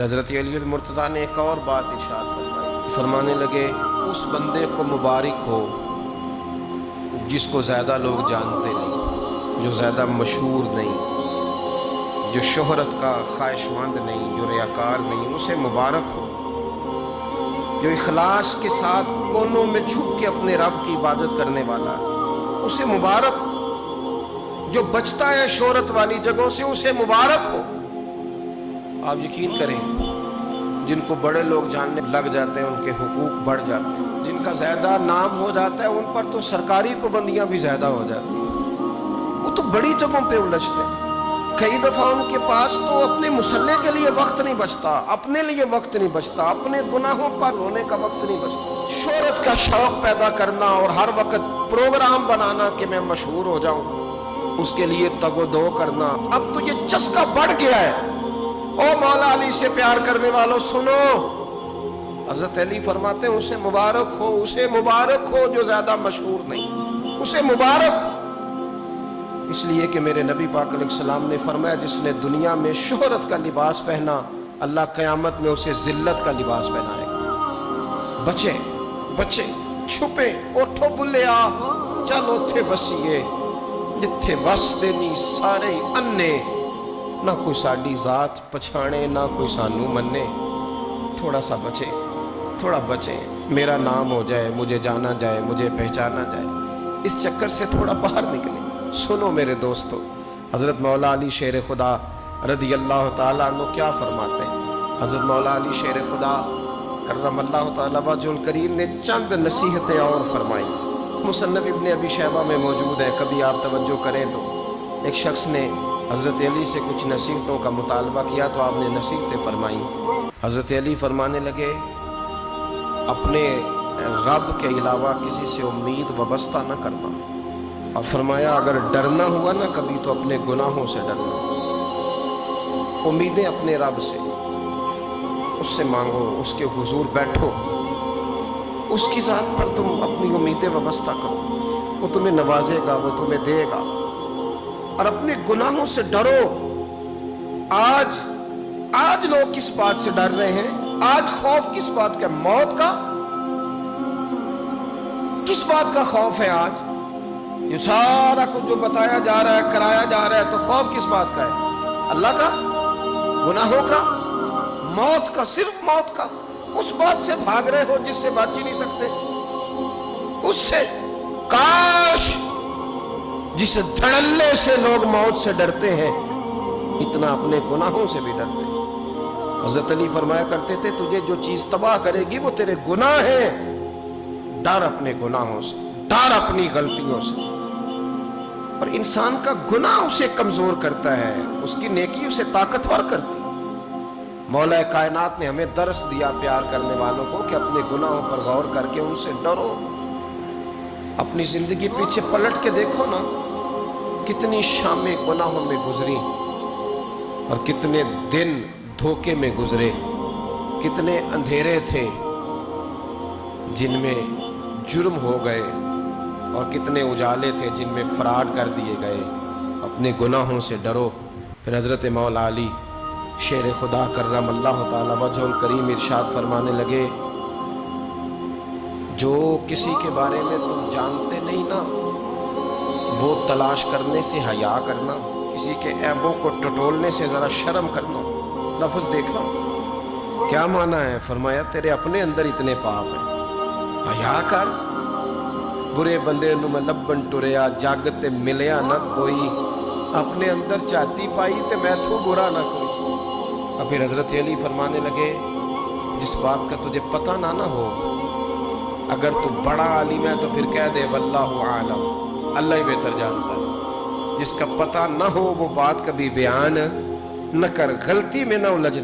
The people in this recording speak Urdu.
حضرت علی المرتضیٰ نے ایک اور بات ارشاد فرمائی، فرمانے لگے اس بندے کو مبارک ہو جس کو زیادہ لوگ جانتے نہیں، جو زیادہ مشہور نہیں، جو شہرت کا خواہش مند نہیں، جو ریاکار نہیں، اسے مبارک ہو جو اخلاص کے ساتھ کونوں میں چھپ کے اپنے رب کی عبادت کرنے والا ہے، اسے مبارک ہو جو بچتا ہے شہرت والی جگہوں سے، اسے مبارک ہو۔ آپ یقین کریں جن کو بڑے لوگ جاننے لگ جاتے ہیں ان کے حقوق بڑھ جاتے ہیں، جن کا زیادہ نام ہو جاتا ہے ان پر تو سرکاری پابندیاں بھی زیادہ ہو جاتی ہیں، وہ تو بڑی جگہوں پہ الجھتے ہیں۔ کئی دفعہ ان کے پاس تو اپنے مسلح کے لیے وقت نہیں بچتا، اپنے لیے وقت نہیں بچتا، اپنے گناہوں پر رونے کا وقت نہیں بچتا۔ شہرت کا شوق پیدا کرنا اور ہر وقت پروگرام بنانا کہ میں مشہور ہو جاؤں، اس کے لیے تگ و دو کرنا، اب تو یہ چسکا بڑھ گیا ہے۔ او مولا علی سے پیار کرنے والوں سنو، حضرت علی فرماتے ہیں اسے مبارک ہو، اسے مبارک ہو جو زیادہ مشہور نہیں، اسے مبارک ہو۔ اس لیے کہ میرے نبی پاک علیہ السلام نے فرمایا جس نے دنیا میں شہرت کا لباس پہنا، اللہ قیامت میں اسے ذلت کا لباس پہنائے گا۔ بچے بچے چھپے اٹھو بلے آ چلو تھے بسیے جتھے وستے نہیں سارے انے، نہ کوئی ساڈی ذات پچھانے نہ کوئی سانو منے۔ تھوڑا سا بچے، تھوڑا بچے، میرا نام ہو جائے، مجھے جانا جائے، مجھے پہچانا جائے، اس چکر سے تھوڑا باہر نکلیں۔ سنو میرے دوستو، حضرت مولا علی شیر خدا رضی اللہ تعالیٰ عنہ کیا فرماتے ہیں؟ حضرت مولا علی شیر خدا کرم اللہ تعالیٰ وجہ الکریم نے چند نصیحتیں اور فرمائی، مصنف ابن ابی شیبہ میں موجود ہے، کبھی آپ توجہ کریں تو۔ ایک شخص نے حضرت علی سے کچھ نصیحتوں کا مطالبہ کیا تو آپ نے نصیحتیں فرمائیں۔ حضرت علی فرمانے لگے اپنے رب کے علاوہ کسی سے امید وابستہ نہ کرنا، اور فرمایا اگر ڈرنا ہوا نا کبھی تو اپنے گناہوں سے ڈرنا، امیدیں اپنے رب سے، اس سے مانگو، اس کے حضور بیٹھو، اس کی ذات پر تم اپنی امیدیں وابستہ کرو، وہ تمہیں نوازے گا، وہ تمہیں دے گا، اور اپنے گناہوں سے ڈرو۔ آج لوگ کس بات سے ڈر رہے ہیں؟ آج خوف کس بات کا؟ موت کا؟ کس بات کا خوف ہے آج؟ یہ سارا کچھ جو بتایا جا رہا ہے، کرایا جا رہا ہے، تو خوف کس بات کا ہے؟ اللہ کا؟ گناہوں کا؟ موت کا؟ صرف موت کا؟ اس بات سے بھاگ رہے ہو جس سے بچ ہی نہیں سکتے، اس سے۔ کاش جس دھڑلے سے لوگ موت سے ڈرتے ہیں اتنا اپنے گناہوں سے بھی ڈرتے ہیں۔ حضرت علی فرمایا کرتے تھے تجھے جو چیز تباہ کرے گی وہ تیرے گناہ ہیں، ڈر اپنے گناہوں سے، ڈر اپنی غلطیوں سے۔ اور انسان کا گناہ اسے کمزور کرتا ہے، اس کی نیکی اسے طاقتور کرتی ہے۔ مولا کائنات نے ہمیں درس دیا پیار کرنے والوں کو کہ اپنے گناہوں پر غور کر کے ان سے ڈرو۔ اپنی زندگی پیچھے پلٹ کے دیکھو نا، کتنی شامیں گناہوں میں گزری اور کتنے دن دھوکے میں گزرے، کتنے اندھیرے تھے جن میں جرم ہو گئے، اور کتنے اجالے تھے جن میں فراڈ کر دیے گئے۔ اپنے گناہوں سے ڈرو۔ پھر حضرت مولا علی شیر خدا کرم اللہ تعالی وجہ الکریم ارشاد فرمانے لگے جو کسی کے بارے میں تم جانتے نہیں نا وہ تلاش کرنے سے حیا کرنا، کسی کے عیبوں کو ٹٹولنے سے ذرا شرم کرنا۔ لفظ دیکھنا کیا معنی ہے؟ فرمایا تیرے اپنے اندر اتنے پاپ ہیں، حیا کر۔ برے بندے نو میں لبن ٹریا جگ تے ملیا نہ کوئی، اپنے اندر چاہتی پائی تے میں تھو برا نہ کوئی۔ اور پھر حضرت علی فرمانے لگے جس بات کا تجھے پتہ نہ ہو، اگر تو بڑا عالم ہے تو پھر کہہ دے واللہ عالم، اللہ ہی بہتر جانتا ہے۔ جس کا پتہ نہ ہو وہ بات کبھی بیان نہ کر، غلطی میں نہ الجھ۔